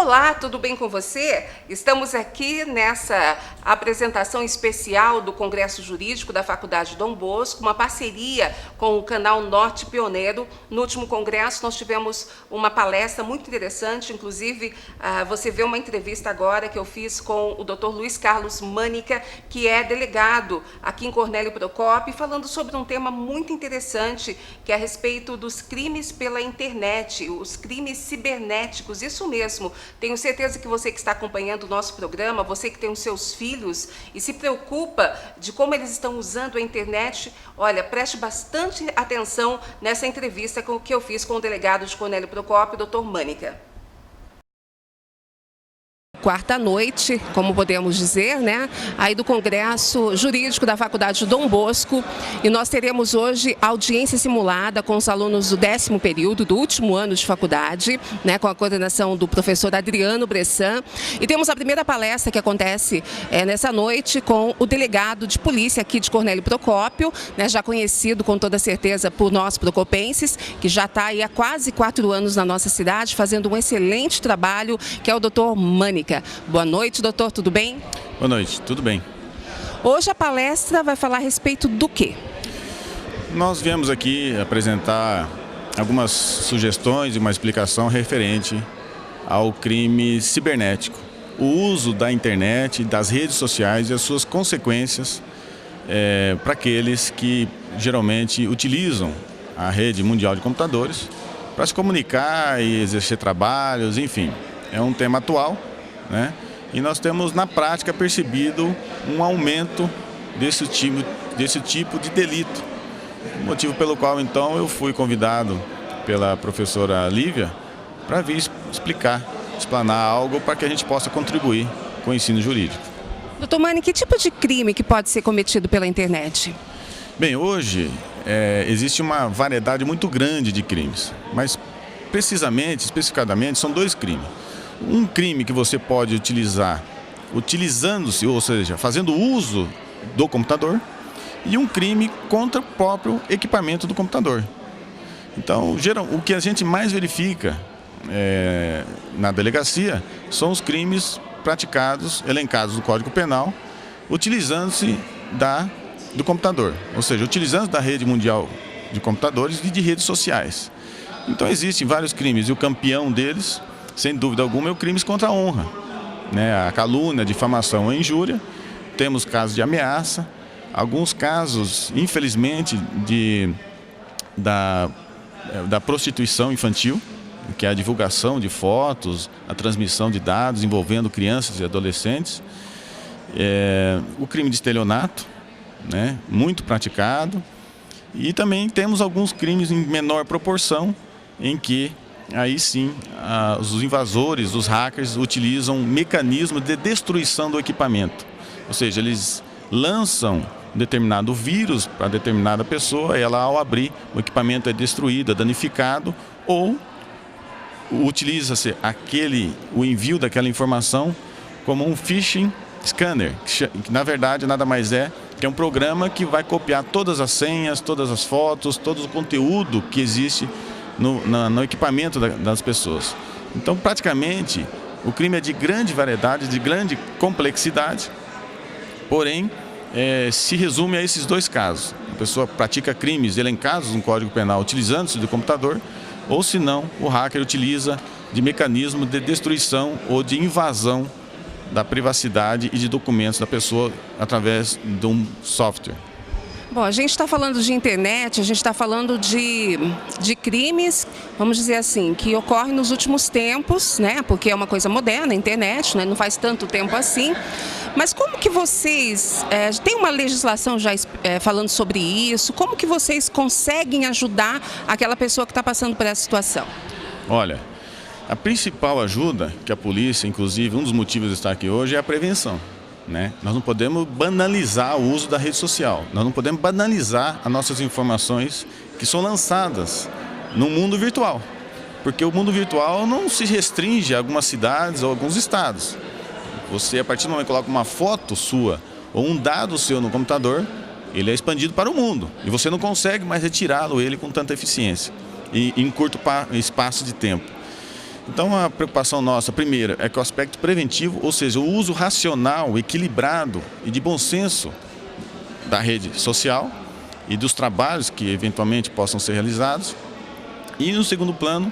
Olá, tudo bem com você? Estamos aqui nessa apresentação especial do Congresso Jurídico da Faculdade Dom Bosco, uma parceria com o canal Norte Pioneiro. No último congresso nós tivemos uma palestra muito interessante, inclusive você vê uma entrevista agora que eu fiz com o Dr. Luiz Carlos Mânica, que é delegado aqui em Cornélio Procópio, falando sobre um tema muito interessante, que é a respeito dos crimes pela internet, os crimes cibernéticos, isso mesmo. Tenho certeza que você que está acompanhando o nosso programa, você que tem os seus filhos e se preocupa de como eles estão usando a internet, olha, preste bastante atenção nessa entrevista que eu fiz com o delegado de Cornélio Procópio, Dr. Mânica. Quarta noite, como podemos dizer, né, aí do Congresso Jurídico da Faculdade Dom Bosco, e nós teremos hoje audiência simulada com os alunos do 10º período, do último ano de faculdade, né, com a coordenação do professor Adriano Bressan, e temos a primeira palestra que acontece nessa noite com o delegado de polícia aqui de Cornélio Procópio, né, já conhecido com toda certeza por nós procopenses, que já está aí há quase 4 anos na nossa cidade, fazendo um excelente trabalho, que é o Dr. Mânica. Boa noite, doutor, tudo bem? Boa noite, tudo bem. Hoje a palestra vai falar a respeito do quê? Nós viemos aqui apresentar algumas sugestões e uma explicação referente ao crime cibernético. O uso da internet, das redes sociais e as suas consequências para aqueles que geralmente utilizam a rede mundial de computadores para se comunicar e exercer trabalhos, enfim. É um tema atual, né? E nós temos na prática percebido um aumento desse tipo de delito. Motivo pelo qual então eu fui convidado pela professora Lívia para vir explanar algo para que a gente possa contribuir com o ensino jurídico. Doutor Mani, que tipo de crime que pode ser cometido pela internet? Bem, hoje existe uma variedade muito grande de crimes, mas especificadamente, são 2 crimes. Um crime que você pode utilizar utilizando-se, ou seja, fazendo uso do computador, e um crime contra o próprio equipamento do computador. Então, o que a gente mais verifica na delegacia são os crimes praticados, elencados no Código Penal, utilizando-se do computador, ou seja, utilizando da rede mundial de computadores e de redes sociais. Então, existem vários crimes, e o campeão deles, sem dúvida alguma, é o crime contra a honra, né? A calúnia, a difamação, a injúria. Temos casos de ameaça, alguns casos, infelizmente, da prostituição infantil, que é a divulgação de fotos, a transmissão de dados envolvendo crianças e adolescentes. O crime de estelionato, né? Muito praticado. E também temos alguns crimes em menor proporção, em que aí sim, os invasores, os hackers, utilizam mecanismos de destruição do equipamento. Ou seja, eles lançam um determinado vírus para determinada pessoa, e ela, ao abrir, o equipamento é destruído, é danificado, ou utiliza-se o envio daquela informação como um phishing scanner, que na verdade nada mais que é um programa que vai copiar todas as senhas, todas as fotos, todo o conteúdo que existe no equipamento das pessoas. Então, praticamente, o crime é de grande variedade, de grande complexidade, porém, se resume a esses 2 casos. A pessoa pratica crimes elencados no Código Penal utilizando-se do computador, ou se não, o hacker utiliza de mecanismo de destruição ou de invasão da privacidade e de documentos da pessoa através de um software. Bom, a gente está falando de internet, a gente está falando de crimes, vamos dizer assim, que ocorrem nos últimos tempos, né? Porque é uma coisa moderna, a internet, né? Não faz tanto tempo assim. Mas como que vocês, tem uma legislação já falando sobre isso? Como que vocês conseguem ajudar aquela pessoa que está passando por essa situação? Olha, a principal ajuda que a polícia, inclusive, um dos motivos de estar aqui hoje é a prevenção. Né? Nós não podemos banalizar o uso da rede social, nós não podemos banalizar as nossas informações que são lançadas no mundo virtual, porque o mundo virtual não se restringe a algumas cidades ou alguns estados. Você, a partir do momento que coloca uma foto sua ou um dado seu no computador, ele é expandido para o mundo e você não consegue mais retirá-lo com tanta eficiência e em curto espaço de tempo. Então, a preocupação nossa, primeira, é com o aspecto preventivo, ou seja, o uso racional, equilibrado e de bom senso da rede social e dos trabalhos que eventualmente possam ser realizados. E, no segundo plano,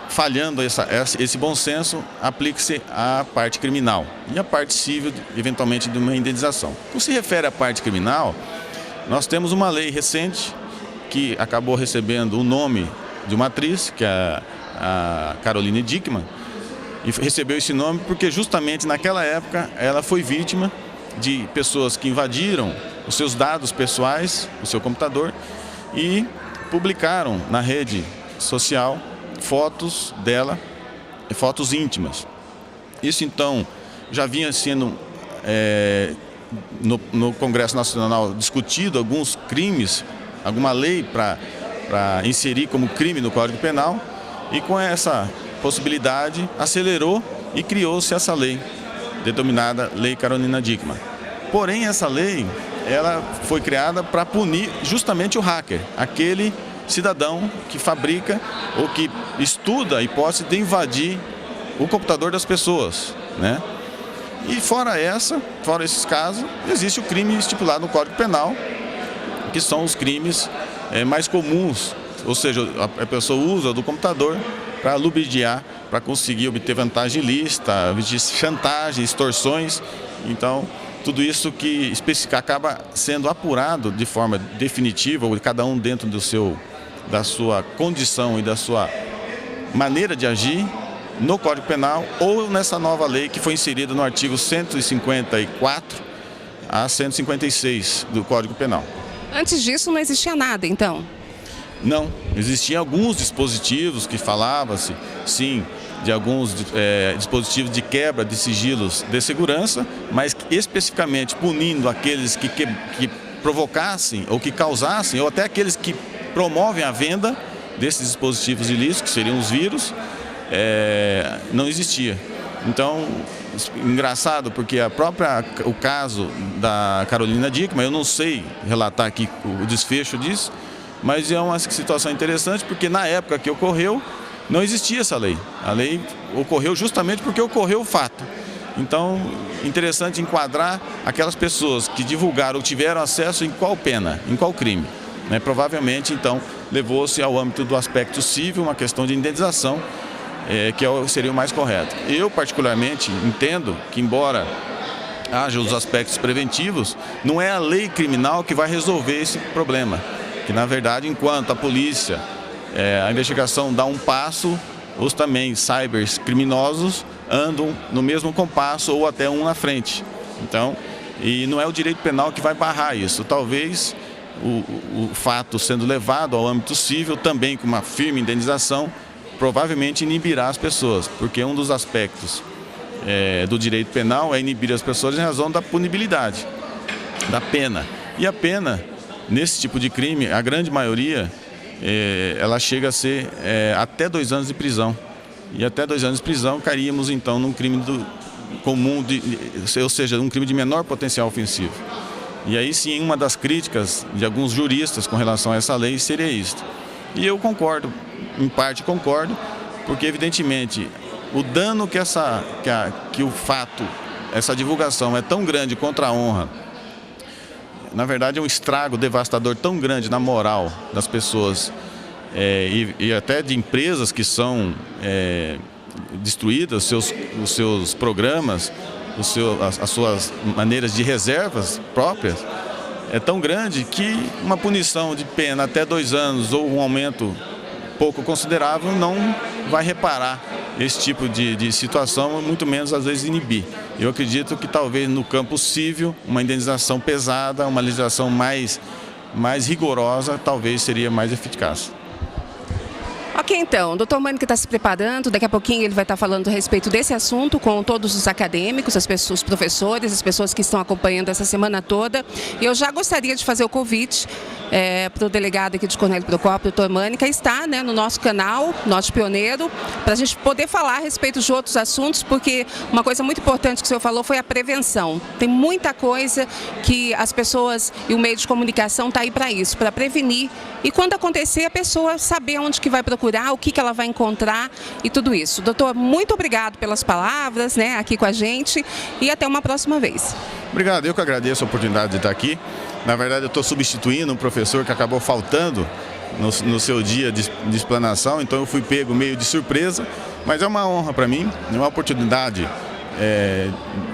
falhando esse bom senso, aplique-se à parte criminal e à parte civil, eventualmente, de uma indenização. Quando se refere à parte criminal, nós temos uma lei recente que acabou recebendo o nome de uma atriz, que é a Caroline Dickmann, e recebeu esse nome porque justamente naquela época ela foi vítima de pessoas que invadiram os seus dados pessoais, o seu computador, e publicaram na rede social fotos dela, fotos íntimas. Isso então já vinha sendo no Congresso Nacional discutido alguns crimes, alguma lei para inserir como crime no Código Penal, e com essa possibilidade acelerou e criou-se essa lei, denominada Lei Carolina Dickmann. Porém, essa lei ela foi criada para punir justamente o hacker, aquele cidadão que fabrica ou que estuda a hipótese de invadir o computador das pessoas, né? E fora esses casos, existe o crime estipulado no Código Penal, que são os crimes mais comuns, ou seja, a pessoa usa do computador para ludibriar, para conseguir obter vantagem ilícita, chantagem, extorsões. Então, tudo isso que acaba sendo apurado de forma definitiva, ou cada um dentro da sua condição e da sua maneira de agir, no Código Penal ou nessa nova lei que foi inserida no artigo 154 a 156 do Código Penal. Antes disso não existia nada, então? Não, existiam alguns dispositivos que falava-se, sim, de alguns dispositivos de quebra de sigilos de segurança, mas especificamente punindo aqueles que provocassem ou que causassem, ou até aqueles que promovem a venda desses dispositivos ilícitos, que seriam os vírus, não existia. Então, engraçado, porque o caso da Carolina Dickmann, eu não sei relatar aqui o desfecho disso, mas é uma situação interessante, porque na época que ocorreu, não existia essa lei. A lei ocorreu justamente porque ocorreu o fato. Então, interessante enquadrar aquelas pessoas que divulgaram ou tiveram acesso em qual pena, em qual crime. Provavelmente, então, levou-se ao âmbito do aspecto civil, uma questão de indenização, que seria o mais correto. Eu, particularmente, entendo que, embora haja os aspectos preventivos, não é a lei criminal que vai resolver esse problema. Que, na verdade, enquanto a polícia, a investigação dá um passo, os também cybercriminosos andam no mesmo compasso ou até um na frente. Então, e não é o direito penal que vai barrar isso. Talvez o fato sendo levado ao âmbito civil, também com uma firme indenização, provavelmente inibirá as pessoas, porque um dos aspectos do direito penal é inibir as pessoas em razão da punibilidade, da pena. E a pena, nesse tipo de crime, a grande maioria, ela chega a ser até 2 anos de prisão. E até 2 anos de prisão caíríamos, então, num crime comum, ou seja, um crime de menor potencial ofensivo. E aí sim, uma das críticas de alguns juristas com relação a essa lei seria isto. E eu concordo, em parte concordo, porque evidentemente o dano que o fato, essa divulgação é tão grande contra a honra, na verdade é um estrago devastador tão grande na moral das pessoas e até de empresas que são destruídas, os seus programas, as suas maneiras de reservas próprias, é tão grande que uma punição de pena até 2 anos ou um aumento pouco considerável não vai reparar esse tipo de situação, muito menos às vezes inibir. Eu acredito que talvez no campo civil, uma indenização pesada, uma legislação mais rigorosa, talvez seria mais eficaz. Ok, então, o doutor Mânica está se preparando, daqui a pouquinho ele vai estar falando a respeito desse assunto com todos os acadêmicos, os professores, as pessoas que estão acompanhando essa semana toda. E eu já gostaria de fazer o convite para o delegado aqui de Cornélio Procópio, doutor Mânica, está no nosso canal, Norte Pioneiro, para a gente poder falar a respeito de outros assuntos, porque uma coisa muito importante que o senhor falou foi a prevenção. Tem muita coisa que as pessoas e o meio de comunicação está aí para isso, para prevenir. E quando acontecer, a pessoa saber onde que vai procurar procurar, o que ela vai encontrar e tudo isso. Doutor, muito obrigado pelas palavras, né, aqui com a gente e até uma próxima vez. Obrigado, eu que agradeço a oportunidade de estar aqui. Na verdade, eu estou substituindo um professor que acabou faltando no seu dia de explanação, então eu fui pego meio de surpresa, mas é uma honra para mim, é uma oportunidade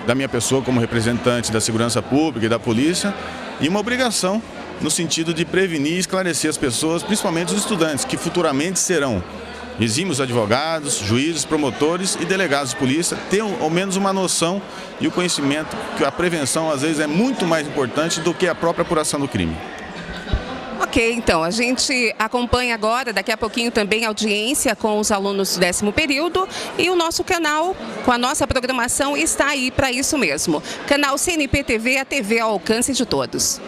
da minha pessoa como representante da segurança pública e da polícia e uma obrigação no sentido de prevenir e esclarecer as pessoas, principalmente os estudantes, que futuramente serão exímios advogados, juízes, promotores e delegados de polícia, ter ao menos uma noção e o conhecimento que a prevenção às vezes é muito mais importante do que a própria apuração do crime. Ok, então, a gente acompanha agora, daqui a pouquinho também, a audiência com os alunos do 10º período e o nosso canal, com a nossa programação, está aí para isso mesmo. Canal CNP TV, a TV ao alcance de todos.